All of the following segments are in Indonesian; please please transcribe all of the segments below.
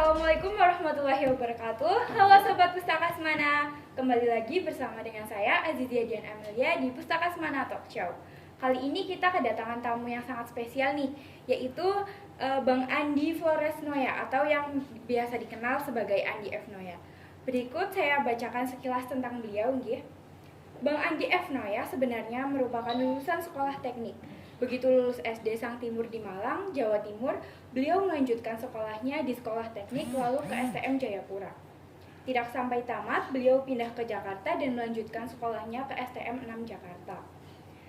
Assalamualaikum warahmatullahi wabarakatuh. Halo Sobat Pustaka Semana, kembali lagi bersama dengan saya Azizia Dian Amelia di Pustaka Semana Talk Show. Kali ini kita kedatangan tamu yang sangat spesial nih, yaitu Bang Andi Flores Noya atau yang biasa dikenal sebagai Andi F. Noya. Berikut saya bacakan sekilas tentang beliau nggih. Bang Andi F. Noya sebenarnya merupakan lulusan sekolah teknik. Begitu lulus SD Sang Timur di Malang, Jawa Timur, beliau melanjutkan sekolahnya di sekolah teknik lalu ke STM Jayapura. Tidak sampai tamat, beliau pindah ke Jakarta dan melanjutkan sekolahnya ke STM 6 Jakarta.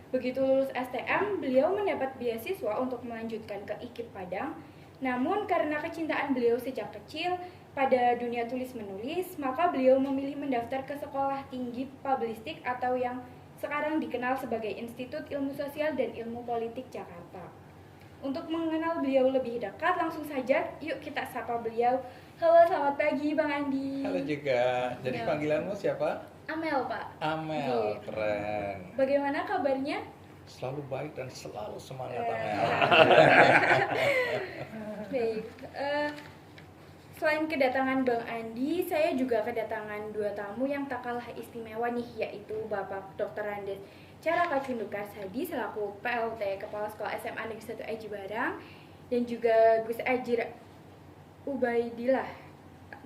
Begitu lulus STM, beliau mendapat beasiswa untuk melanjutkan ke IKIP Padang. Namun karena kecintaan beliau sejak kecil pada dunia tulis-menulis, maka beliau memilih mendaftar ke Sekolah Tinggi Publistik atau yang sekarang dikenal sebagai Institut Ilmu Sosial dan Ilmu Politik Jakarta. Untuk mengenal beliau lebih dekat, langsung saja yuk kita sapa beliau. Halo, selamat pagi Bang Andi. Halo juga. Jadi Ya. Panggilanmu siapa? Amel, Pak. Amel. Oke. Keren. Bagaimana kabarnya? Selalu baik dan selalu semangat Eh, Amel. Baik. Selain kedatangan Bang Andi, saya juga kedatangan dua tamu yang tak kalah istimewa nih, yaitu Bapak Dr. Andes Caraka Cundukar Sadi selaku PLT Kepala Sekolah SMA Negeri 1 Aji Barang, dan juga Gus Ajir Ubaidillah.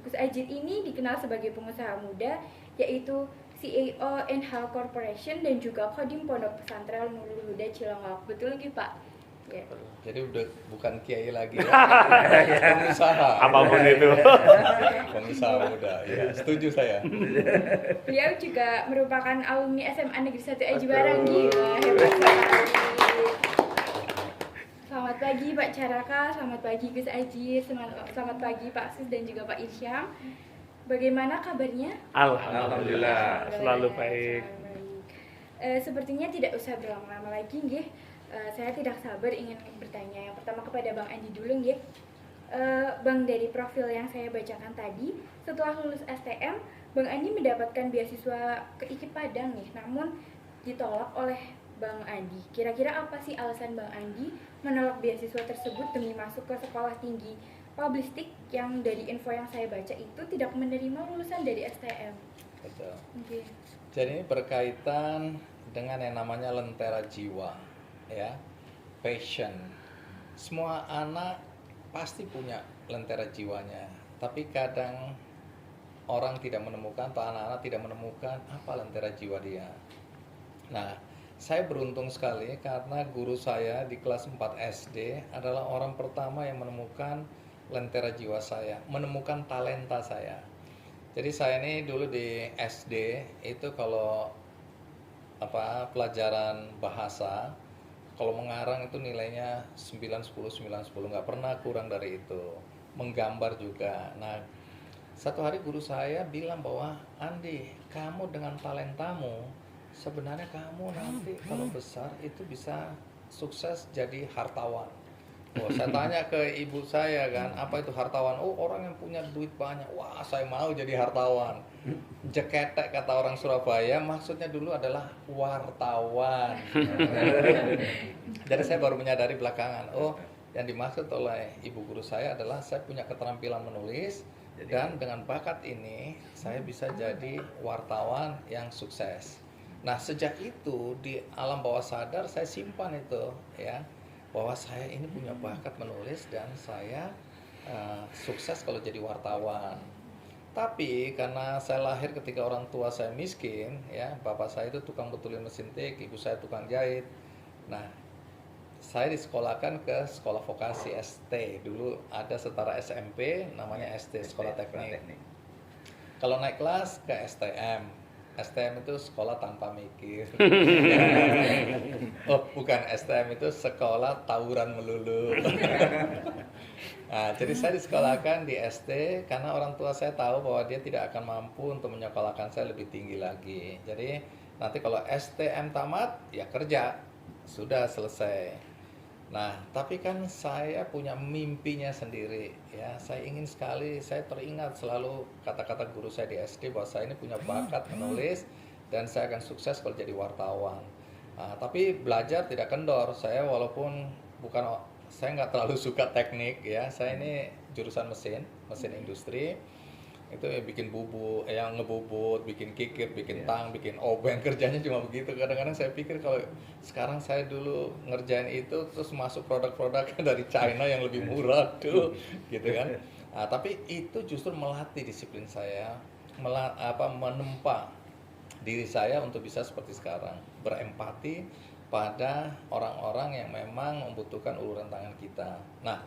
Gus Ajir ini dikenal sebagai pengusaha muda, yaitu CEO NH Corporation dan juga Kodim Pondok Pesantren Nurul Huda Cilongok. Betul nggih, Pak? Ya. Jadi udah bukan kiai lagi ya. Pengusaha. Apapun itu. Pengusaha muda. Ya, setuju saya. Beliau juga merupakan alumni SMA Negeri 1 Aji Barang. Gila, hebat sekali. Selamat pagi Pak Caraka, selamat pagi Gus Aji, selamat pagi Pak Sis dan juga Pak Isyam. Bagaimana kabarnya? Alhamdulillah, selalu baik. Sepertinya tidak usah berlama-lama lagi, nggih. Saya tidak sabar ingin bertanya yang pertama kepada Bang Andi dulu, nggih. Bang, dari profil yang saya bacakan tadi, setelah lulus STM, Bang Andi mendapatkan beasiswa ke IKIP Padang nih, namun ditolak oleh Bang Andi. Kira-kira apa sih alasan Bang Andi menolak beasiswa tersebut demi masuk ke sekolah tinggi publistik yang dari info yang saya baca itu tidak menerima lulusan dari STM? Betul. Okay. Jadi ini berkaitan dengan yang namanya lentera jiwa, ya, passion. Semua anak pasti punya lentera jiwanya, tapi kadang orang tidak menemukan atau anak-anak tidak menemukan apa lentera jiwa dia. Nah, saya beruntung sekali karena guru saya di kelas 4 SD adalah orang pertama yang menemukan lentera jiwa saya, menemukan talenta saya. Jadi saya ini dulu di SD itu kalau pelajaran bahasa, kalau mengarang itu nilainya 9, 10, 9, 10, nggak pernah kurang dari itu. Menggambar juga. Nah, satu hari guru saya bilang bahwa, Andi, kamu dengan talentamu, sebenarnya kamu nanti kalau besar itu bisa sukses jadi hartawan. Oh, saya tanya ke ibu saya kan, apa itu hartawan? Oh, orang yang punya duit banyak. Wah, saya mau jadi hartawan. Jeketek kata orang Surabaya, maksudnya dulu adalah wartawan. Jadi saya baru menyadari belakangan, oh, yang dimaksud oleh ibu guru saya adalah saya punya keterampilan menulis dan dengan bakat ini saya bisa jadi wartawan yang sukses. Nah, sejak itu di alam bawah sadar saya simpan itu, ya, bahwa saya ini punya bakat menulis dan saya sukses kalau jadi wartawan. Tapi karena saya lahir ketika orang tua saya miskin, ya, bapak saya itu tukang betulin mesin tik, ibu saya tukang jahit. Nah, saya disekolahkan ke sekolah vokasi ST. Dulu ada setara SMP namanya ST, sekolah teknik. Kalau naik kelas ke STM. STM itu sekolah tanpa mikir. Oh, bukan, STM itu sekolah tawuran melulu. Nah, jadi saya disekolahkan di ST karena orang tua saya tahu bahwa dia tidak akan mampu untuk menyekolahkan saya lebih tinggi lagi. Jadi nanti kalau STM tamat, ya kerja. Sudah selesai. Nah, tapi kan saya punya mimpinya sendiri, ya. Saya ingin sekali, saya teringat selalu kata-kata guru saya di SD bahwa saya ini punya bakat menulis dan saya akan sukses kalau jadi wartawan. Nah, tapi belajar tidak kendor. Saya walaupun saya nggak terlalu suka teknik, ya. Saya ini jurusan mesin industri. Itu ya bikin bubut, yang ngebubut, bikin kikir, bikin tang, bikin obeng, kerjanya cuma begitu. Kadang-kadang saya pikir kalau sekarang saya dulu ngerjain itu terus masuk produk-produk dari China yang lebih murah tuh, gitu kan. Nah, tapi itu justru melatih disiplin saya, menempa diri saya untuk bisa seperti sekarang, berempati pada orang-orang yang memang membutuhkan uluran tangan kita. Nah,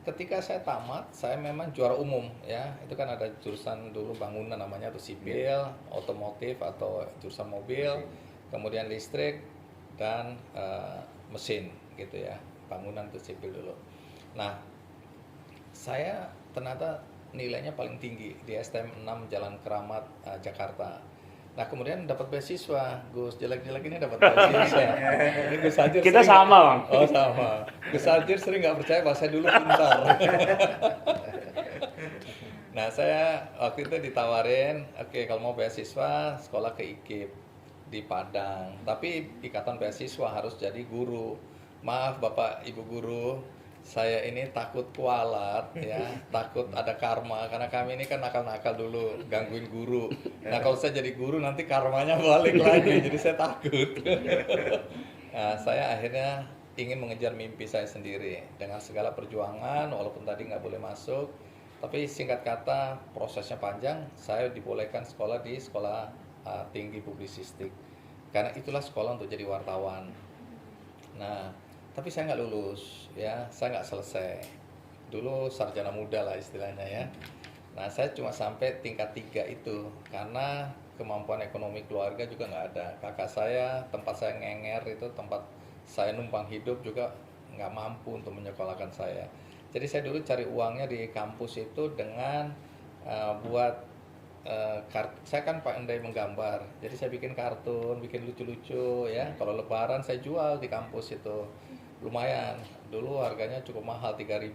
ketika saya tamat, saya memang juara umum ya. Itu kan ada jurusan dulu bangunan namanya atau sipil, otomotif atau jurusan mobil, kemudian listrik dan mesin gitu ya. Bangunan itu sipil dulu. Nah, saya ternyata nilainya paling tinggi di STM 6 Jalan Keramat Jakarta. Nah, kemudian dapat beasiswa. Gus jelek-jelek ini dapat beasiswa. Ini Gus Hajir Kita sering sama, Bang. Oh, sama. Gus Hajir sering nggak percaya bahwa saya dulu pintar. Nah, saya waktu itu ditawarin, oke, kalau mau beasiswa sekolah ke IKIP di Padang. Tapi ikatan beasiswa harus jadi guru. Maaf Bapak Ibu guru, saya ini takut kualat ya, takut ada karma karena kami ini kan nakal-nakal dulu gangguin guru. Nah, kalau saya jadi guru nanti karmanya balik lagi, jadi saya takut. Nah, saya akhirnya ingin mengejar mimpi saya sendiri dengan segala perjuangan, walaupun tadi nggak boleh masuk. Tapi singkat kata prosesnya panjang, saya dibolehkan sekolah di sekolah tinggi publisistik karena itulah sekolah untuk jadi wartawan. Nah, tapi saya nggak lulus ya, saya nggak selesai. Dulu sarjana muda lah istilahnya ya. Nah, saya cuma sampai tingkat 3 itu karena kemampuan ekonomi keluarga juga nggak ada. Kakak saya, tempat saya ngenger itu, tempat saya numpang hidup juga nggak mampu untuk menyekolahkan saya. Jadi saya dulu cari uangnya di kampus itu dengan saya kan pandai menggambar. Jadi saya bikin kartun, bikin lucu-lucu ya. Kalau lebaran saya jual di kampus itu. Lumayan, dulu harganya cukup mahal 3.000.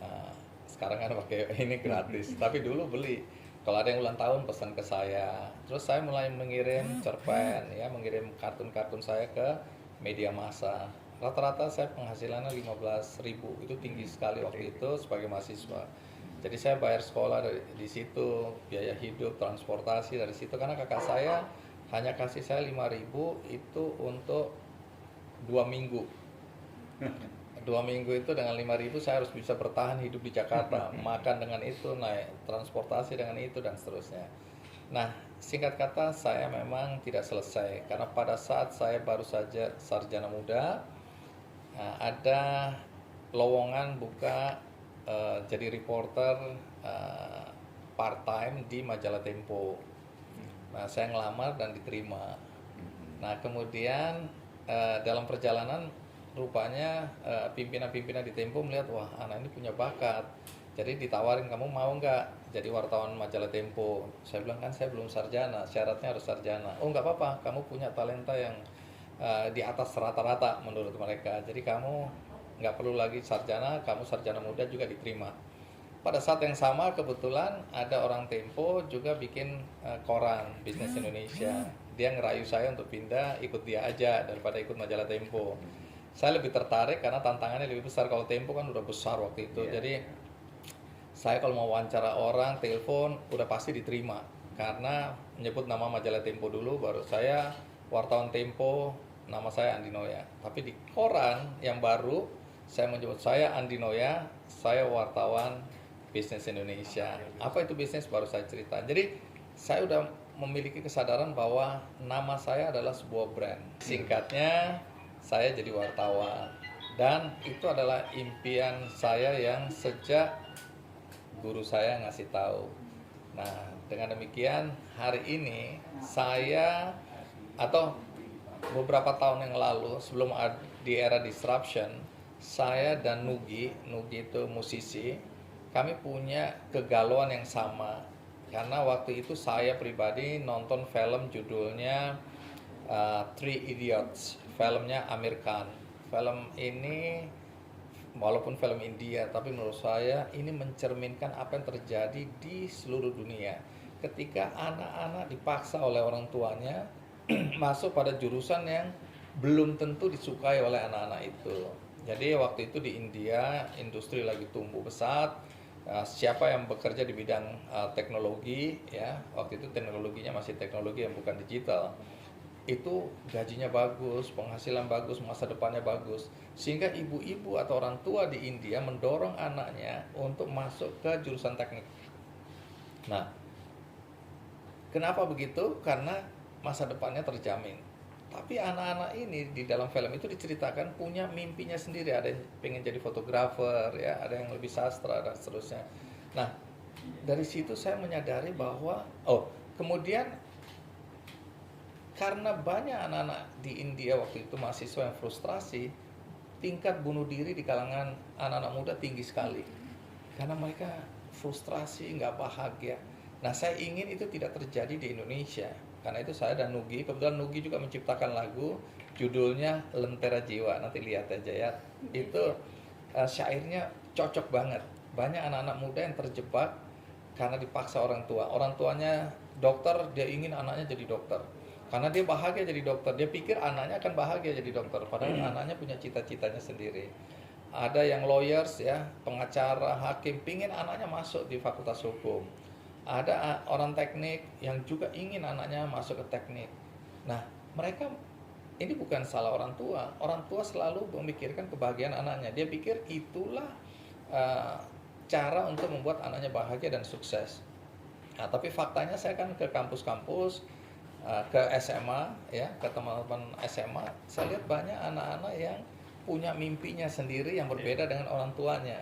Nah, sekarang kan pakai ini gratis, tapi dulu beli. Kalau ada yang ulang tahun pesan ke saya. Terus saya mulai mengirim cerpen ya, mengirim kartun-kartun saya ke media massa. Rata-rata saya penghasilannya 15.000. Itu tinggi sekali waktu itu sebagai mahasiswa. Jadi saya bayar sekolah di situ, biaya hidup, transportasi dari situ karena kakak saya hanya kasih saya 5.000 itu untuk 2 minggu. 2 minggu itu dengan 5.000 saya harus bisa bertahan hidup di Jakarta, makan dengan itu, naik transportasi dengan itu dan seterusnya. Nah, singkat kata saya memang tidak selesai karena pada saat saya baru saja sarjana muda, ada lowongan buka jadi reporter part time di majalah Tempo. Nah, saya ngelamar dan diterima. Nah, kemudian dalam perjalanan rupanya pimpinan-pimpinan di Tempo melihat, wah anak ini punya bakat. Jadi ditawarin, kamu mau nggak jadi wartawan majalah Tempo? Saya bilang kan saya belum sarjana, syaratnya harus sarjana. Oh nggak apa-apa, kamu punya talenta yang di atas rata-rata menurut mereka. Jadi kamu nggak perlu lagi sarjana, kamu sarjana muda juga diterima. Pada saat yang sama kebetulan ada orang Tempo juga bikin koran Bisnis Indonesia. Dia ngerayu saya untuk pindah, ikut dia aja daripada ikut majalah Tempo. Saya lebih tertarik karena tantangannya lebih besar. Kalau Tempo kan udah besar waktu itu. Jadi saya kalau mau wawancara orang, telepon udah pasti diterima. Karena menyebut nama majalah Tempo dulu, baru saya wartawan Tempo, nama saya Andi Noya. Tapi di koran yang baru, saya menyebut saya Andi Noya, saya wartawan Bisnis Indonesia. Apa itu bisnis baru saya cerita. Jadi saya udah memiliki kesadaran bahwa nama saya adalah sebuah brand. Singkatnya, saya jadi wartawan, dan itu adalah impian saya yang sejak guru saya ngasih tahu. Nah, dengan demikian hari ini saya atau beberapa tahun yang lalu sebelum di era disruption, saya dan Nugi itu musisi, kami punya kegalauan yang sama karena waktu itu saya pribadi nonton film judulnya Three Idiots. Filmnya Amir Khan. Film ini walaupun film India, tapi menurut saya ini mencerminkan apa yang terjadi di seluruh dunia. Ketika anak-anak dipaksa oleh orang tuanya masuk pada jurusan yang belum tentu disukai oleh anak-anak itu. Jadi waktu itu di India industri lagi tumbuh pesat, siapa yang bekerja di bidang teknologi, ya waktu itu teknologinya masih teknologi yang bukan digital, itu gajinya bagus, penghasilan bagus, masa depannya bagus, sehingga ibu-ibu atau orang tua di India mendorong anaknya untuk masuk ke jurusan teknik. Nah, kenapa begitu? Karena masa depannya terjamin. Tapi anak-anak ini di dalam film itu diceritakan punya mimpinya sendiri. Ada yang pengen jadi fotografer, ya, ada yang lebih sastra dan seterusnya. Nah, dari situ saya menyadari bahwa kemudian karena banyak anak-anak di India waktu itu mahasiswa yang frustrasi, tingkat bunuh diri di kalangan anak-anak muda tinggi sekali. Karena mereka frustrasi, nggak bahagia. Nah, saya ingin itu tidak terjadi di Indonesia. Karena itu saya dan Nugi, kebetulan Nugi juga menciptakan lagu judulnya Lentera Jiwa. Nanti lihat aja ya. Itu syairnya cocok banget. Banyak anak-anak muda yang terjebak karena dipaksa orang tua. Orang tuanya dokter, dia ingin anaknya jadi dokter. Karena dia bahagia jadi dokter. Dia pikir anaknya akan bahagia jadi dokter. Padahal anaknya punya cita-citanya sendiri. Ada yang lawyers, ya, pengacara, hakim, pingin anaknya masuk di fakultas hukum. Ada orang teknik yang juga ingin anaknya masuk ke teknik. Nah, mereka ini bukan salah orang tua. Orang tua selalu memikirkan kebahagiaan anaknya. Dia pikir itulah cara untuk membuat anaknya bahagia dan sukses. Nah, tapi faktanya saya kan ke kampus-kampus, ke SMA, ya, ke teman-teman SMA, saya lihat banyak anak-anak yang punya mimpinya sendiri yang berbeda dengan orang tuanya.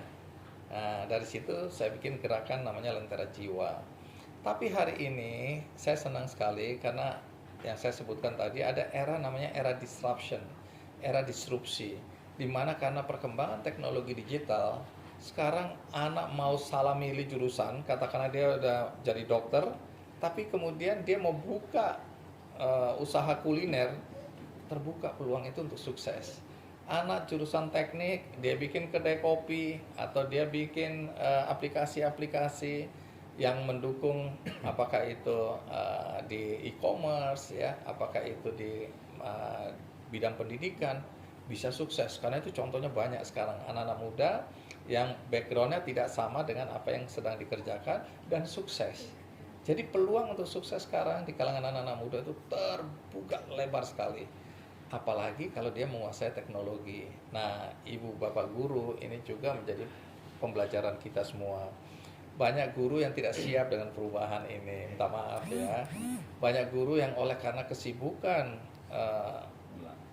Nah, dari situ saya bikin gerakan namanya Lentera Jiwa. Tapi hari ini saya senang sekali karena yang saya sebutkan tadi ada era namanya era disruption, era disrupsi, di mana karena perkembangan teknologi digital, sekarang anak mau salah milih jurusan, katakanlah dia udah jadi dokter, tapi kemudian dia mau buka usaha kuliner, terbuka peluang itu untuk sukses. Anak jurusan teknik, dia bikin kedai kopi atau dia bikin aplikasi-aplikasi yang mendukung, apakah itu di e-commerce, ya, apakah itu di bidang pendidikan, bisa sukses. Karena itu contohnya banyak sekarang anak-anak muda yang backgroundnya tidak sama dengan apa yang sedang dikerjakan dan sukses. Jadi peluang untuk sukses sekarang di kalangan anak-anak muda itu terbuka lebar sekali. Apalagi kalau dia menguasai teknologi. Nah, ibu bapak guru ini juga menjadi pembelajaran kita semua. Banyak guru yang tidak siap dengan perubahan ini, minta maaf ya. Banyak guru yang oleh karena kesibukan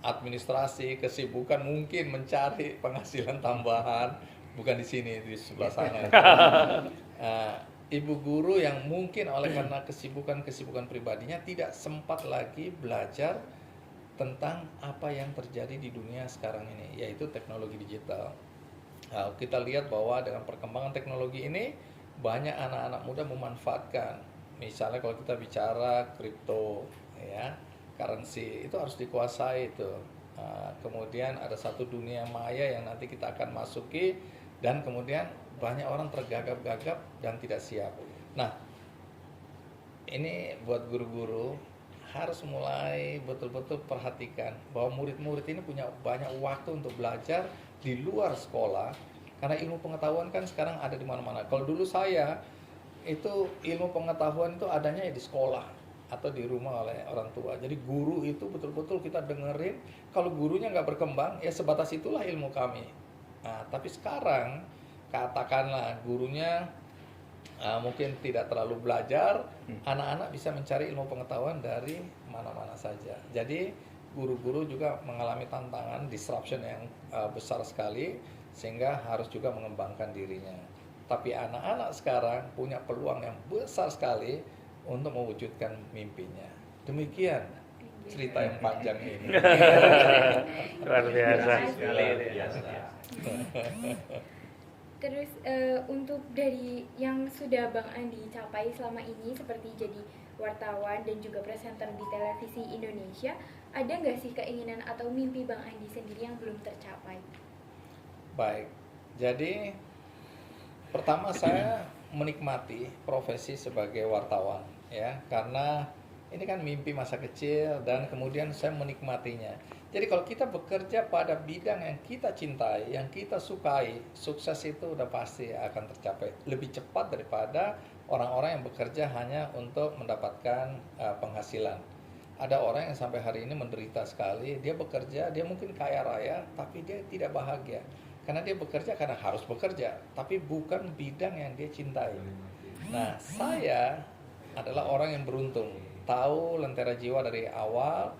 administrasi, kesibukan mungkin mencari penghasilan tambahan, bukan di sini, di sebelah sana. Ibu guru yang mungkin oleh karena kesibukan pribadinya tidak sempat lagi belajar tentang apa yang terjadi di dunia sekarang ini, yaitu teknologi digital. Nah, kita lihat bahwa dengan perkembangan teknologi ini banyak anak-anak muda memanfaatkan. Misalnya kalau kita bicara kripto, ya, currency itu harus dikuasai itu. Kemudian ada satu dunia maya yang nanti kita akan masuki, dan kemudian banyak orang tergagap-gagap dan tidak siap. Nah, ini buat guru-guru harus mulai betul-betul perhatikan bahwa murid-murid ini punya banyak waktu untuk belajar di luar sekolah, karena ilmu pengetahuan kan sekarang ada di mana-mana. Kalau dulu saya itu ilmu pengetahuan itu adanya di sekolah atau di rumah oleh orang tua. Jadi guru itu betul-betul kita dengerin. Kalau gurunya nggak berkembang, ya sebatas itulah ilmu kami. Nah, tapi sekarang katakanlah gurunya mungkin tidak terlalu belajar, anak-anak bisa mencari ilmu pengetahuan dari mana-mana saja. Jadi guru-guru juga mengalami tantangan disruption yang besar sekali, sehingga harus juga mengembangkan dirinya. Tapi anak-anak sekarang punya peluang yang besar sekali untuk mewujudkan mimpinya. Demikian cerita yang panjang ini. Luar biasa. Terus untuk dari yang sudah Bang Andi capai selama ini, seperti jadi wartawan dan juga presenter di televisi Indonesia, ada nggak sih keinginan atau mimpi Bang Andi sendiri yang belum tercapai? Baik, jadi pertama saya menikmati profesi sebagai wartawan, ya, karena Ini kan mimpi masa kecil dan kemudian saya menikmatinya. Jadi kalau kita bekerja pada bidang yang kita cintai, yang kita sukai, sukses itu udah pasti akan tercapai lebih cepat daripada orang-orang yang bekerja hanya untuk mendapatkan penghasilan. Ada orang yang sampai hari ini menderita sekali, dia bekerja, dia mungkin kaya raya, tapi dia tidak bahagia. Karena dia bekerja karena harus bekerja, tapi bukan bidang yang dia cintai. Nah, saya adalah orang yang beruntung, tahu lentera jiwa dari awal,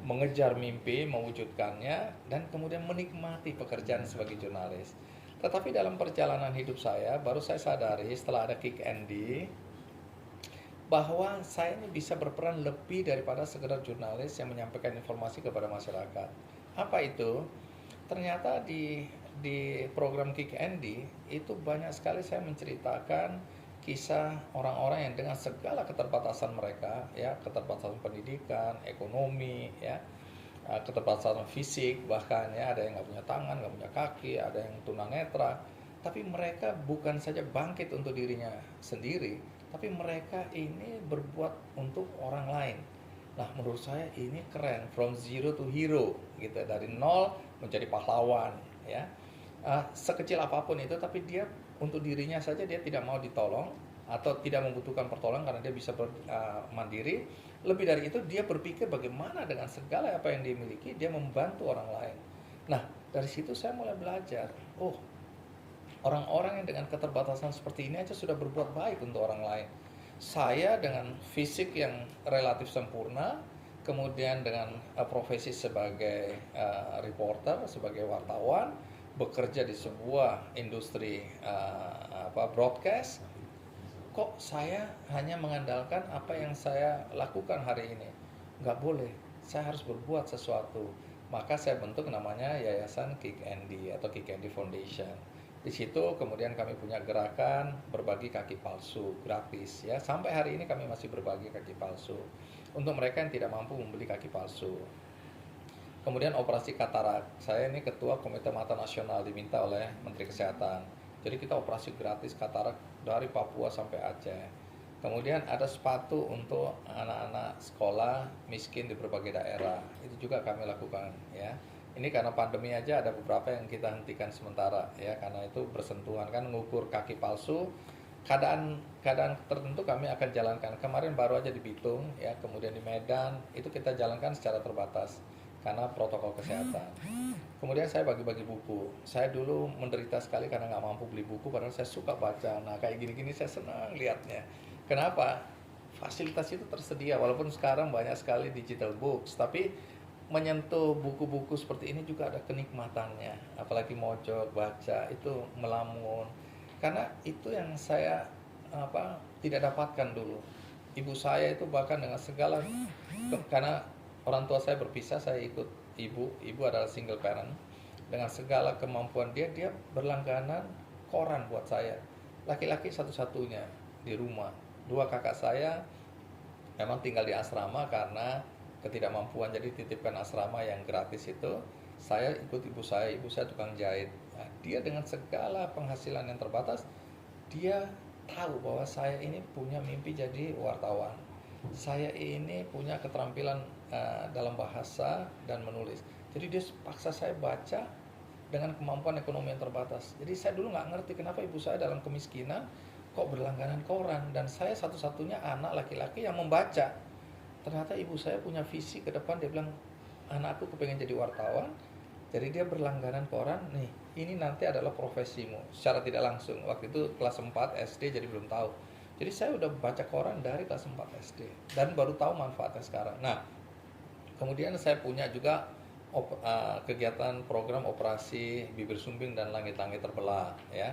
mengejar mimpi, mewujudkannya, dan kemudian menikmati pekerjaan sebagai jurnalis. Tetapi dalam perjalanan hidup saya, baru saya sadari setelah ada Kick Andy, bahwa saya ini bisa berperan lebih daripada sekedar jurnalis yang menyampaikan informasi kepada masyarakat. Apa itu? Ternyata di program Kick Andy itu banyak sekali saya menceritakan kisah orang-orang yang dengan segala keterbatasan mereka, ya, keterbatasan pendidikan, ekonomi, ya, keterbatasan fisik, bahkan ya ada yang nggak punya tangan, nggak punya kaki, ada yang tunanetra, tapi mereka bukan saja bangkit untuk dirinya sendiri, tapi mereka ini berbuat untuk orang lain. Nah, menurut saya ini keren, from zero to hero, gitu, dari nol menjadi pahlawan, ya. Sekecil apapun itu, tapi dia untuk dirinya saja dia tidak mau ditolong atau tidak membutuhkan pertolongan karena dia bisa mandiri. Lebih dari itu, dia berpikir bagaimana dengan segala apa yang dia miliki dia membantu orang lain. Nah, dari situ saya mulai belajar, orang-orang yang dengan keterbatasan seperti ini aja sudah berbuat baik untuk orang lain. Saya dengan fisik yang relatif sempurna, kemudian dengan profesi sebagai reporter, sebagai wartawan, bekerja di sebuah industri broadcast, kok saya hanya mengandalkan apa yang saya lakukan hari ini? Nggak boleh, saya harus berbuat sesuatu. Maka saya bentuk namanya Yayasan Kick Andy atau Kick Andy Foundation. Di situ kemudian kami punya gerakan berbagi kaki palsu gratis, ya. Sampai hari ini kami masih berbagi kaki palsu untuk mereka yang tidak mampu membeli kaki palsu. Kemudian operasi katarak, saya ini ketua Komite Mata Nasional diminta oleh Menteri Kesehatan. Jadi kita operasi gratis katarak dari Papua sampai Aceh. Kemudian ada sepatu untuk anak-anak sekolah miskin di berbagai daerah. Itu juga kami lakukan, ya. Ini karena pandemi aja ada beberapa yang kita hentikan sementara, ya, karena itu bersentuhan kan mengukur kaki palsu. Keadaan tertentu kami akan jalankan. Kemarin baru aja di Bitung, ya, kemudian di Medan, itu kita jalankan secara terbatas karena protokol kesehatan. Kemudian saya bagi-bagi buku. Saya dulu menderita sekali karena nggak mampu beli buku, padahal saya suka baca. Nah, kayak gini-gini saya senang lihatnya. Kenapa? Fasilitas itu tersedia, walaupun sekarang banyak sekali digital books, tapi menyentuh buku-buku seperti ini juga ada kenikmatannya. Apalagi mojok, baca, itu melamun. Karena itu yang saya tidak dapatkan dulu. Ibu saya itu bahkan dengan segala, karena orang tua saya berpisah, saya ikut ibu adalah single parent. Dengan segala kemampuan dia berlangganan koran buat saya. Laki-laki satu-satunya di rumah. 2 kakak saya memang tinggal di asrama karena ketidakmampuan, jadi titipkan asrama yang gratis itu. Saya ikut ibu saya tukang jahit. Nah, dia dengan segala penghasilan yang terbatas, dia tahu bahwa saya ini punya mimpi jadi wartawan. Saya ini punya keterampilan dalam bahasa dan menulis. Jadi dia paksa saya baca dengan kemampuan ekonomi yang terbatas. Jadi saya dulu nggak ngerti kenapa ibu saya dalam kemiskinan kok berlangganan koran, dan saya satu-satunya anak laki-laki yang membaca. Ternyata ibu saya punya visi ke depan, dia bilang, anakku kepengen jadi wartawan, jadi dia berlangganan koran, nih, ini nanti adalah profesimu. Secara tidak langsung, waktu itu kelas 4 SD, jadi belum tahu. Jadi saya udah baca koran dari kelas 4 SD, dan baru tahu manfaatnya sekarang. Nah, kemudian saya punya juga kegiatan program operasi bibir sumbing dan langit-langit terbelah, ya.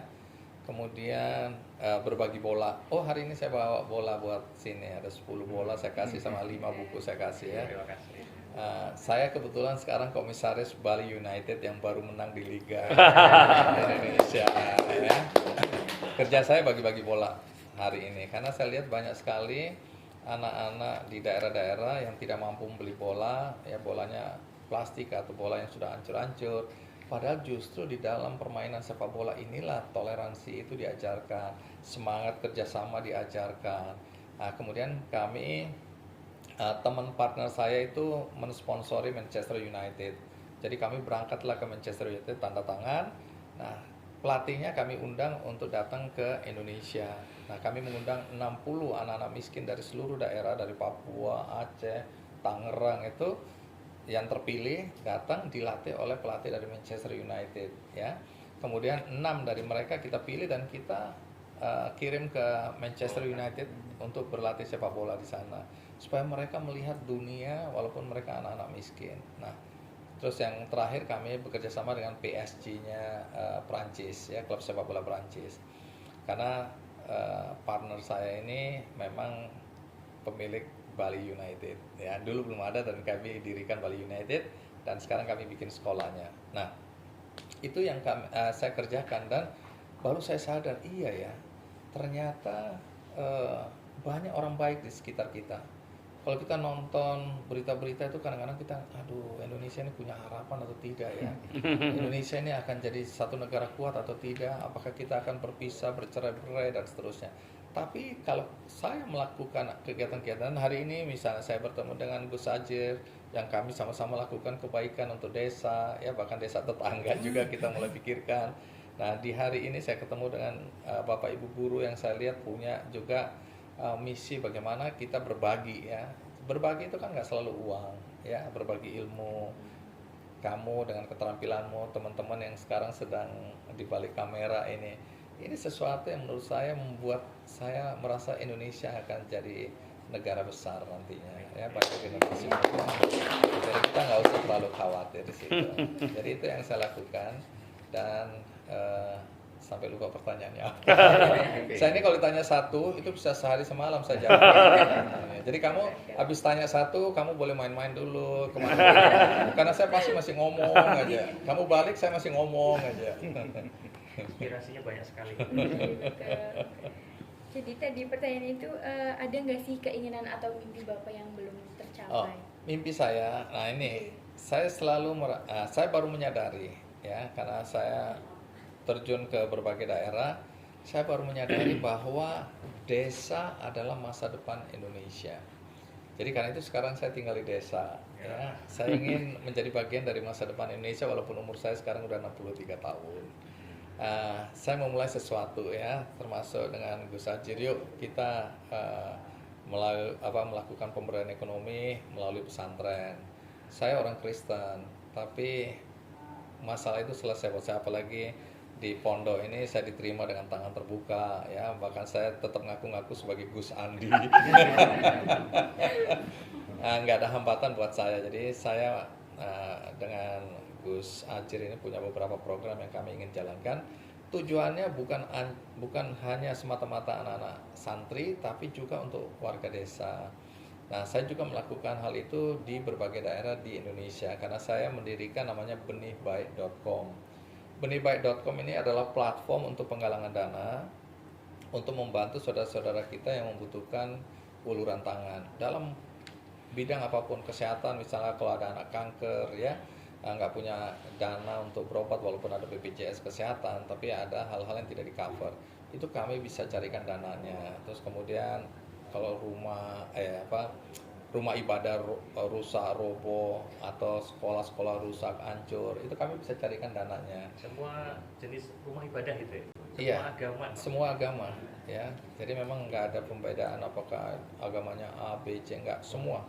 Kemudian berbagi bola. Oh, hari ini saya bawa bola buat sini, ada 10 bola saya kasih sama 5 buku saya kasih, ya. Terima kasih. Saya kebetulan sekarang komisaris Bali United yang baru menang di Liga Indonesia, ya. Kerja saya bagi-bagi bola hari ini karena saya lihat banyak sekali anak-anak di daerah-daerah yang tidak mampu membeli bola, ya, bolanya plastik atau bola yang sudah hancur-hancur. Padahal justru di dalam permainan sepak bola inilah toleransi itu diajarkan, semangat kerjasama diajarkan. Nah, kemudian kami teman partner saya itu mensponsori Manchester United. Jadi kami berangkatlah ke Manchester United, tanda tangan. Nah, pelatihnya kami undang untuk datang ke Indonesia. Nah, kami mengundang 60 anak-anak miskin dari seluruh daerah, dari Papua, Aceh, Tangerang itu yang terpilih datang dilatih oleh pelatih dari Manchester United, ya. Kemudian 6 dari mereka kita pilih dan kita kirim ke Manchester United untuk berlatih sepak bola di sana, supaya mereka melihat dunia walaupun mereka anak-anak miskin. Nah, terus yang terakhir kami bekerja sama dengan PSG-nya Prancis, ya, klub sepak bola Prancis. Karena partner saya ini memang pemilik Bali United, ya. Dulu belum ada dan kami dirikan Bali United dan sekarang kami bikin sekolahnya. Nah, itu yang saya kerjakan dan baru saya sadar, iya ya, ternyata banyak orang baik di sekitar kita. Kalau kita nonton berita-berita itu kadang-kadang kita, aduh, Indonesia ini punya harapan atau tidak ya? Indonesia ini akan jadi satu negara kuat atau tidak? Apakah kita akan berpisah, bercerai-berai dan seterusnya? Tapi kalau saya melakukan kegiatan-kegiatan hari ini, misalnya saya bertemu dengan Gus Ajir, yang kami sama-sama lakukan kebaikan untuk desa, ya bahkan desa tetangga juga kita mulai pikirkan. Nah, di hari ini saya ketemu dengan Bapak Ibu guru yang saya lihat punya juga misi bagaimana kita berbagi, ya. Berbagi itu kan nggak selalu uang, ya. Berbagi ilmu, kamu dengan keterampilanmu, teman-teman yang sekarang sedang di balik kamera ini sesuatu yang menurut saya membuat saya merasa Indonesia akan jadi negara besar nantinya, ya, bagi generasi muda. Jadi kita nggak usah terlalu khawatir di situ. Jadi itu yang saya lakukan dan sampai lupa pertanyaannya apa. Saya ini kalau ditanya satu itu bisa sehari semalam saya jawab. Jadi kamu habis tanya satu, kamu boleh main-main dulu kemana dulu. Karena saya pasti masih ngomong aja. Kamu balik saya masih ngomong aja. Inspirasinya banyak sekali. Jadi tadi pertanyaan itu ada nggak sih keinginan atau mimpi Bapak yang belum tercapai? Mimpi saya, nah ini saya selalu saya baru menyadari, ya, karena saya terjun ke berbagai daerah, saya baru menyadari bahwa desa adalah masa depan Indonesia. Jadi karena itu sekarang saya tinggal di desa, ya. Saya ingin menjadi bagian dari masa depan Indonesia walaupun umur saya sekarang udah 63 tahun. Saya memulai sesuatu, ya, termasuk dengan Gus Ajir, yuk kita melakukan pemberdayaan ekonomi melalui pesantren. Saya orang Kristen, tapi masalah itu selesai buat saya, apalagi di pondok ini saya diterima dengan tangan terbuka, ya, bahkan saya tetap ngaku-ngaku sebagai Gus Andi. Nggak ada hambatan buat saya. Jadi saya dengan Gus Ajir ini punya beberapa program yang kami ingin jalankan. Tujuannya bukan hanya semata-mata anak-anak santri, tapi juga untuk warga desa. Nah, saya juga melakukan hal itu di berbagai daerah di Indonesia karena saya mendirikan namanya benihbaik.com. Benihbaik.com ini adalah platform untuk penggalangan dana untuk membantu saudara-saudara kita yang membutuhkan uluran tangan dalam bidang apapun, kesehatan misalnya kalau ada anak kanker, ya, nggak punya dana untuk berobat walaupun ada BPJS kesehatan, tapi ada hal-hal yang tidak di cover, itu kami bisa carikan dananya. Terus kemudian kalau rumah ibadah rusak, roboh, atau sekolah-sekolah rusak, hancur, itu kami bisa carikan dananya. Semua jenis rumah ibadah itu ya? Semua Iya, agama? semua agama, ya. Jadi memang nggak ada pembedaan apakah agamanya A, B, C, nggak, semua.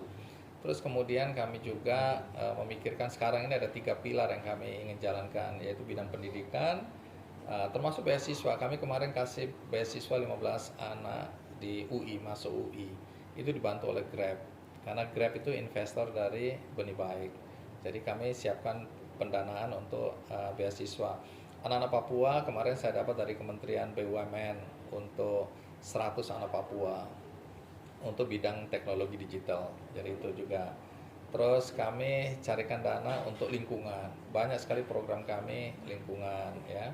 Terus kemudian kami juga memikirkan sekarang ini ada 3 pilar yang kami ingin jalankan, yaitu bidang pendidikan, termasuk beasiswa. Kami kemarin kasih beasiswa 15 anak di UI, masuk UI. Itu dibantu oleh Grab. Karena Grab itu investor dari Benih Baik. Jadi kami siapkan pendanaan untuk beasiswa. Anak-anak Papua kemarin saya dapat dari Kementerian BUMN untuk 100 anak Papua untuk bidang teknologi digital. Jadi itu juga. Terus kami carikan dana untuk lingkungan. Banyak sekali program kami lingkungan, ya.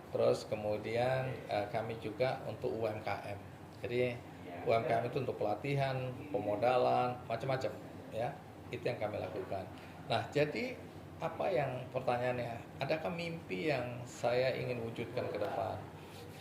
Terus kemudian kami juga untuk UMKM. Jadi UMKM itu untuk pelatihan, pemodalan, macam-macam, ya. Itu yang kami lakukan. Nah, jadi apa yang pertanyaannya? Adakah mimpi yang saya ingin wujudkan ke depan?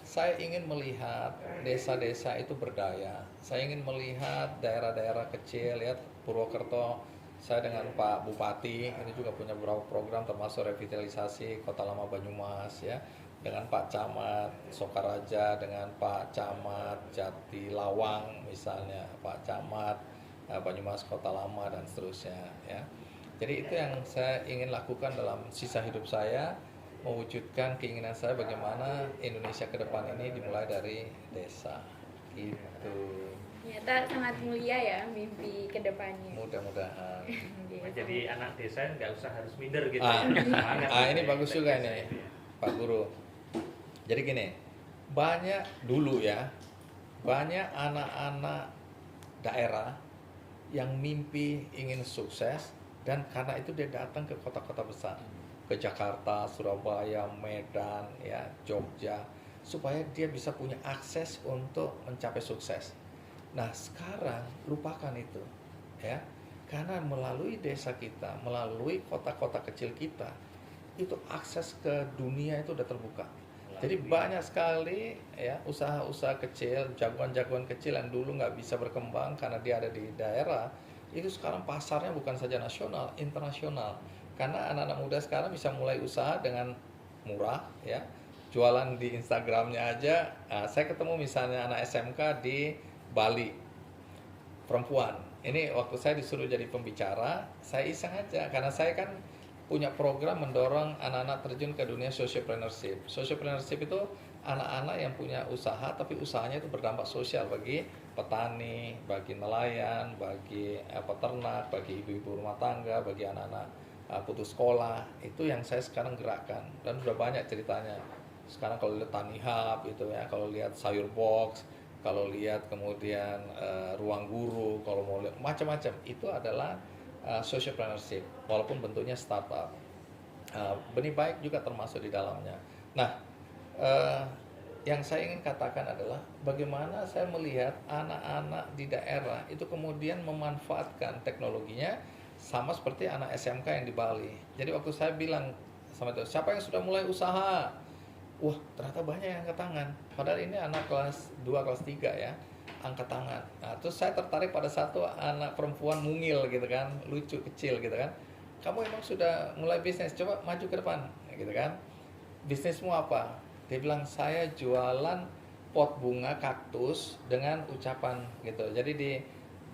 saya ingin melihat desa-desa itu berdaya. Saya ingin melihat daerah-daerah kecil, lihat Purwokerto. Saya dengan Pak Bupati ini juga punya beberapa program termasuk revitalisasi Kota Lama Banyumas ya. Dengan Pak Camat Sokaraja, dengan Pak Camat Jatilawang misalnya, Pak Camat Banyumas Kota Lama dan seterusnya ya. Jadi itu yang saya ingin lakukan dalam sisa hidup saya, mewujudkan keinginan saya bagaimana Indonesia ke depan ini dimulai dari desa. Gitu. Ternyata sangat mulia ya mimpi ke depannya. Mudah-mudahan. Jadi anak desa nggak usah harus minder gitu. Ah, ya. Semangat ini gitu ya, bagus kita juga desa ini, itu ya. Pak Guru. Jadi gini, banyak dulu ya, banyak anak-anak daerah yang mimpi ingin sukses, dan karena itu dia datang ke kota-kota besar, ke Jakarta, Surabaya, Medan, ya, Jogja, supaya dia bisa punya akses untuk mencapai sukses. Nah sekarang lupakan itu, ya, karena melalui desa kita, melalui kota-kota kecil kita, itu akses ke dunia itu udah terbuka. Jadi banyak sekali ya usaha-usaha kecil, jagoan-jagoan kecil yang dulu nggak bisa berkembang karena dia ada di daerah, itu sekarang pasarnya bukan saja nasional, internasional. Karena anak-anak muda sekarang bisa mulai usaha dengan murah ya, jualan di Instagramnya aja. Nah, saya ketemu misalnya anak SMK di Bali, perempuan. Ini waktu saya disuruh jadi pembicara, saya iseng aja karena saya kan punya program mendorong anak-anak terjun ke dunia sociopreneurship. Sociopreneurship itu anak-anak yang punya usaha, tapi usahanya itu berdampak sosial bagi petani, bagi nelayan, bagi peternak, bagi ibu-ibu rumah tangga, bagi anak-anak putus sekolah. Itu yang saya sekarang gerakkan, dan sudah banyak ceritanya. Sekarang kalau lihat Tani Hub itu ya, kalau lihat Sayur Box, kalau lihat kemudian Ruang Guru, kalau mau lihat macam-macam, itu adalah sociopreneurship, walaupun bentuknya startup. Benih baik juga termasuk di dalamnya. Nah, yang saya ingin katakan adalah bagaimana saya melihat anak-anak di daerah itu kemudian memanfaatkan teknologinya sama seperti anak SMK yang di Bali. Jadi waktu saya bilang sama itu, siapa yang sudah mulai usaha? Wah, ternyata banyak yang angkat tangan. Padahal ini anak kelas 2, kelas 3 ya, angkat tangan. Nah, terus saya tertarik pada satu anak perempuan mungil gitu kan, lucu, kecil gitu kan. Kamu emang sudah mulai bisnis, coba maju ke depan gitu kan. Bisnismu apa? Dia bilang, saya jualan pot bunga kaktus dengan ucapan gitu. Jadi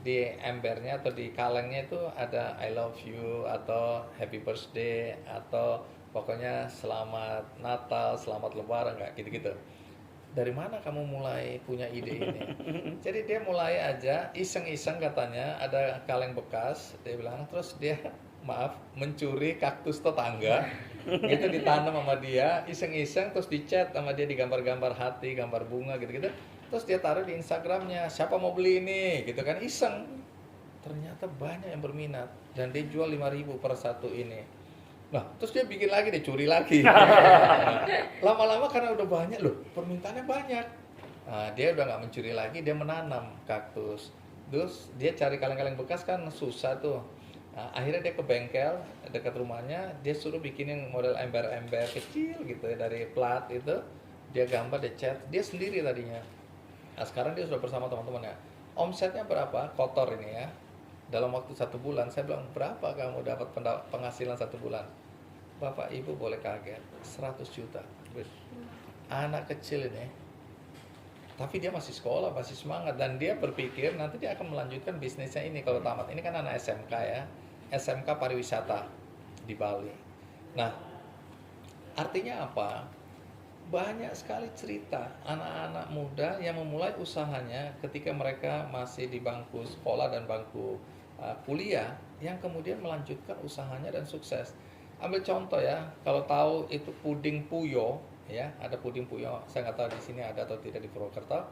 di embernya atau di kalengnya itu ada I love you atau happy birthday atau pokoknya selamat Natal, selamat Lebaran, kayak gitu-gitu. Dari mana kamu mulai punya ide ini? Jadi dia mulai aja iseng-iseng, katanya ada kaleng bekas, dia bilang, terus dia mencuri kaktus tetangga, gitu, ditanam sama dia, iseng-iseng, terus dicat sama dia, digambar-gambar hati, gambar bunga gitu-gitu, terus dia taruh di Instagramnya, siapa mau beli ini, gitu kan, iseng. Ternyata banyak yang berminat, dan dia jual 5.000 per satu ini. Nah, terus dia bikin lagi, dia curi lagi. Lama-lama karena udah banyak loh, permintaannya banyak. Nah, dia udah nggak mencuri lagi, dia menanam kaktus. Terus dia cari kaleng-kaleng bekas kan susah tuh. Nah, akhirnya dia ke bengkel dekat rumahnya, dia suruh bikinin model ember-ember kecil gitu ya, dari plat itu. Dia gambar, dia cat, dia sendiri tadinya. Nah, sekarang dia sudah bersama teman-temannya. Omsetnya berapa? Kotor ini ya. Dalam waktu 1 bulan, saya bilang, berapa kamu dapat penghasilan 1 bulan? Bapak Ibu boleh kaget, 100 juta. Anak kecil ini, tapi dia masih sekolah, masih semangat, dan dia berpikir nanti dia akan melanjutkan bisnisnya ini kalau tamat. Ini kan anak SMK ya, SMK pariwisata di Bali. Nah, artinya apa? Banyak sekali cerita anak-anak muda yang memulai usahanya ketika mereka masih di bangku sekolah dan bangku kuliah, yang kemudian melanjutkan usahanya dan sukses. Ambil contoh ya, kalau tahu itu puding Puyo ya, ada puding Puyo, saya nggak tahu di sini ada atau tidak di Purwokerto.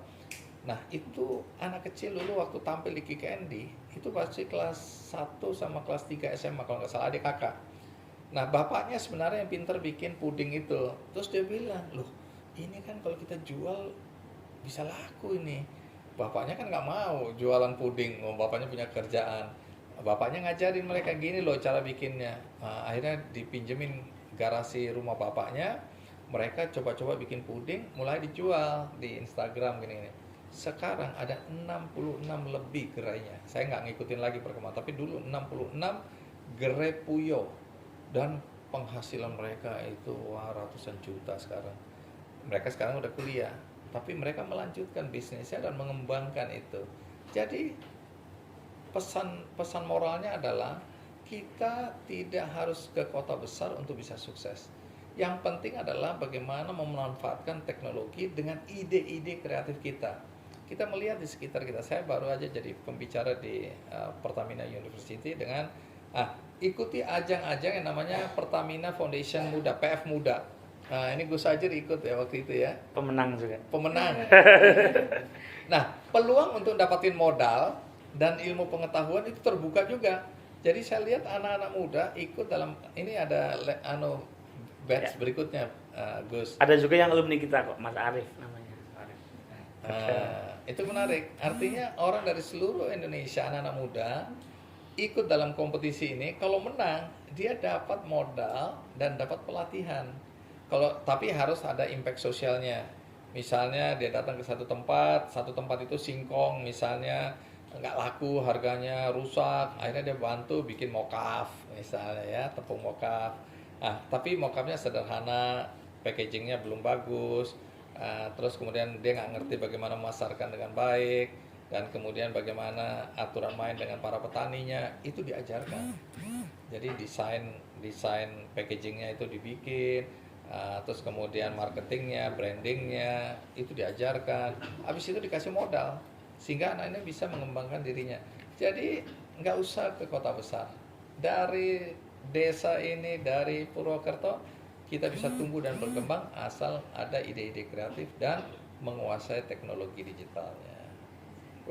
Nah, itu anak kecil dulu waktu tampil di Kick Andy, itu pasti kelas 1 sama kelas 3 SMA kalau nggak salah, adik kakak. Nah, bapaknya sebenarnya yang pinter bikin puding itu. Terus dia bilang, loh ini kan kalau kita jual bisa laku ini. Bapaknya kan nggak mau jualan puding, bapaknya punya kerjaan. Bapaknya ngajarin mereka gini loh cara bikinnya. Nah, akhirnya dipinjemin garasi rumah bapaknya, Mereka coba-coba bikin puding, mulai dijual di Instagram gini-gini. Sekarang ada 66 lebih gerainya. Saya nggak ngikutin lagi perkembangan, tapi dulu 66 gerai Puyo. Dan penghasilan mereka itu wah, ratusan juta sekarang. Mereka sekarang udah kuliah, tapi mereka melanjutkan bisnisnya dan mengembangkan itu. Jadi pesan moralnya adalah kita tidak harus ke kota besar untuk bisa sukses. Yang penting adalah bagaimana memanfaatkan teknologi dengan ide-ide kreatif kita. Kita melihat di sekitar kita. Saya baru aja jadi pembicara di Pertamina University dengan ikuti ajang-ajang yang namanya Pertamina Foundation Muda, PF Muda. Nah, ini Gus Ajir ikut ya waktu itu ya. Pemenang juga. Pemenang. Nah, peluang untuk dapatin modal dan ilmu pengetahuan itu terbuka juga. Jadi saya lihat anak-anak muda ikut dalam ini ada batch berikutnya, Gus. Ada juga yang alumni kita kok, Mas Arif namanya. Itu menarik. Artinya orang dari seluruh Indonesia, anak-anak muda ikut dalam kompetisi ini. Kalau menang, dia dapat modal dan dapat pelatihan. Tapi harus ada impact sosialnya. Misalnya dia datang ke satu tempat itu singkong misalnya nggak laku, harganya rusak, akhirnya dia bantu bikin mocaf misalnya ya, tepung mocaf. Tapi mocafnya sederhana, packagingnya belum bagus, terus kemudian dia nggak ngerti bagaimana memasarkan dengan baik, dan kemudian bagaimana aturan main dengan para petaninya, itu diajarkan. Jadi desain packagingnya itu dibikin, terus kemudian marketingnya, brandingnya itu diajarkan. Habis itu dikasih modal sehingga anak ini bisa mengembangkan dirinya. Jadi nggak usah ke kota besar. Dari desa ini, dari Purwokerto, kita bisa tumbuh dan berkembang asal ada ide-ide kreatif dan menguasai teknologi digitalnya.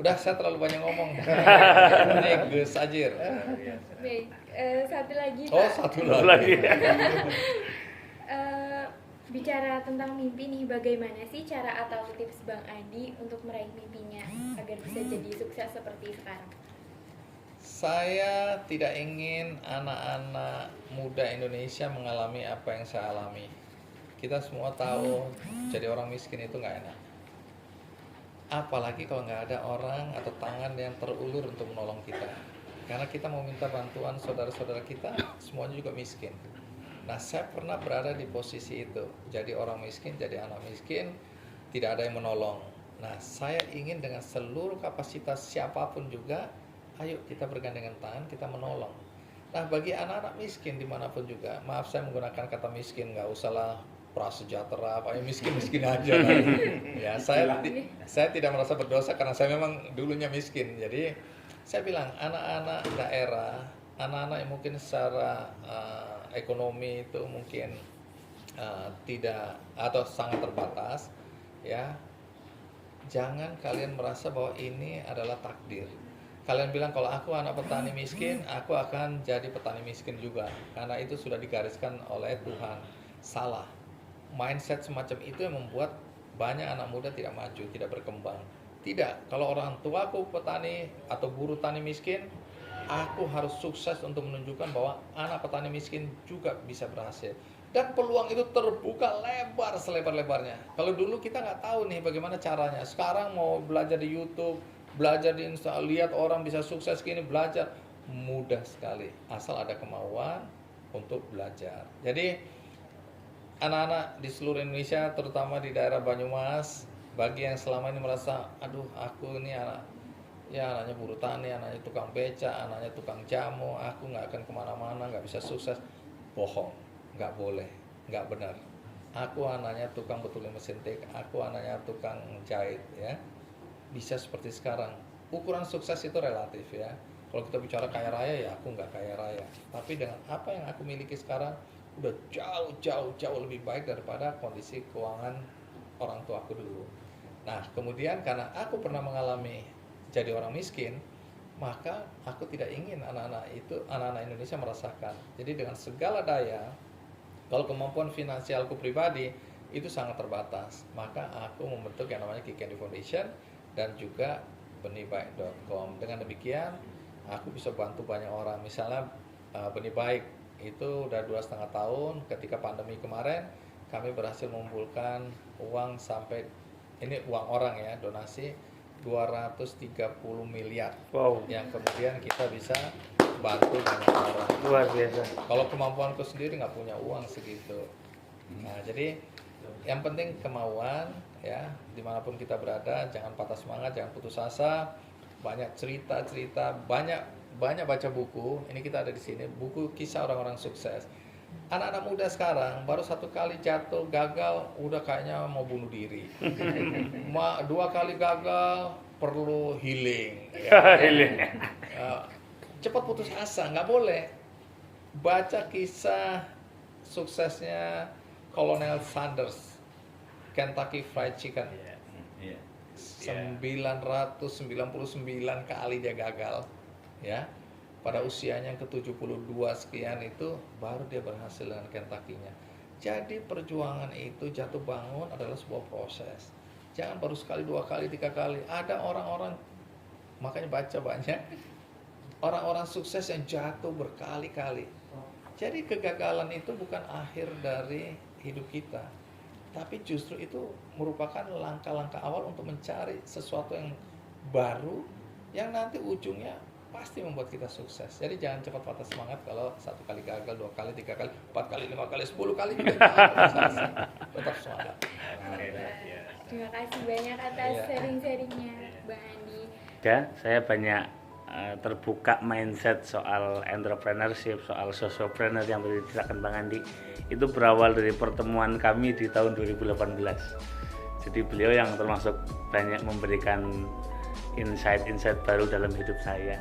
Udah, saya terlalu banyak ngomong. Ini Gus Ajir. Baik, satu lagi Pak. Oh, satu lagi. Bicara tentang mimpi nih, bagaimana sih cara atau tips Bang Adi untuk meraih mimpinya agar bisa jadi sukses seperti sekarang? Saya tidak ingin anak-anak muda Indonesia mengalami apa yang saya alami. Kita semua tahu jadi orang miskin itu nggak enak. Apalagi kalau nggak ada orang atau tangan yang terulur untuk menolong kita. Karena kita mau minta bantuan saudara-saudara kita, semuanya juga miskin. Nah, saya pernah berada di posisi itu. Jadi orang miskin, jadi anak miskin, tidak ada yang menolong. Nah, saya ingin dengan seluruh kapasitas siapapun juga, ayo kita bergandengan tangan, kita menolong. Nah, bagi anak-anak miskin dimanapun juga, maaf saya menggunakan kata miskin, nggak usahlah prasejahtera, apa ya, miskin-miskin aja lah. Ya, saya tidak merasa berdosa karena saya memang dulunya miskin. Jadi saya bilang anak-anak daerah, anak-anak yang mungkin secara ekonomi itu mungkin tidak atau sangat terbatas, ya, jangan kalian merasa bahwa ini adalah takdir. Kalian bilang kalau aku anak petani miskin, aku akan jadi petani miskin juga, karena itu sudah digariskan oleh Tuhan. Salah. Mindset semacam itu yang membuat banyak anak muda tidak maju, tidak berkembang. Tidak, kalau orang tuaku petani atau buruh tani miskin, aku harus sukses untuk menunjukkan bahwa anak petani miskin juga bisa berhasil. Dan peluang itu terbuka lebar selebar-lebarnya. Kalau dulu kita nggak tahu nih bagaimana caranya. Sekarang mau belajar di YouTube, belajar di Insta, lihat orang bisa sukses gini, belajar. Mudah sekali, asal ada kemauan untuk belajar. Jadi anak-anak di seluruh Indonesia, terutama di daerah Banyumas, bagi yang selama ini merasa, aduh aku ini anaknya buruh tani, anaknya tukang beca, anaknya tukang jamu, aku nggak akan kemana-mana, nggak bisa sukses. Bohong, nggak boleh, nggak benar. Aku anaknya tukang betulin mesin tik, aku anaknya tukang jahit, ya. Bisa seperti sekarang. Ukuran sukses itu relatif, ya. Kalau kita bicara kaya raya, ya aku nggak kaya raya. Tapi dengan apa yang aku miliki sekarang, udah jauh lebih baik daripada kondisi keuangan orang tua aku dulu. Nah, kemudian karena aku pernah mengalami jadi orang miskin, maka aku tidak ingin anak-anak Indonesia merasakan. Jadi dengan segala daya, kalau kemampuan finansialku pribadi itu sangat terbatas, maka aku membentuk yang namanya Ki Candy Foundation dan juga benihbaik.com. Dengan demikian, aku bisa bantu banyak orang. Misalnya Benih Baik itu udah 2,5 tahun ketika pandemi kemarin, kami berhasil mengumpulkan uang sampai, ini uang orang ya, donasi 230 miliar. Wow, Yang kemudian kita bisa bantu banyak orang. luar biasa. Kalau kemampuanku sendiri nggak punya uang segitu. Nah, jadi yang penting kemauan ya, dimanapun kita berada, jangan patah semangat, jangan putus asa. Banyak cerita-cerita, banyak baca buku. Ini kita ada di sini, buku kisah orang-orang sukses. Anak-anak muda sekarang baru 1 kali jatuh gagal udah kayaknya mau bunuh diri. 2 kali gagal perlu healing. Ya. Cepat putus asa, nggak boleh. Baca kisah suksesnya Colonel Sanders, Kentucky Fried Chicken. Iya. 999 kali dia gagal, ya. Pada usianya yang ke-72 sekian itu baru dia berhasil dengan Kentucky-nya. Jadi perjuangan itu, jatuh bangun adalah sebuah proses. Jangan baru sekali, 2 kali, 3 kali. Ada orang-orang, makanya baca banyak, orang-orang sukses yang jatuh berkali-kali. Jadi kegagalan itu bukan akhir dari hidup kita, tapi justru itu merupakan langkah-langkah awal untuk mencari sesuatu yang baru yang nanti ujungnya pasti membuat kita sukses. Jadi jangan cepat patah semangat kalau 1 kali gagal, 2 kali, 3 kali, 4 kali, 5 kali, 10 kali juga tetap semangat. Terima kasih banyak atas Iya. sharing-sharingnya, Bang Andi. Dan saya banyak terbuka mindset soal entrepreneurship, soal sociopreneur yang tadi diceritakan Bang Andi. Itu berawal dari pertemuan kami di tahun 2018. Jadi beliau yang termasuk banyak memberikan insight-insight baru dalam hidup saya.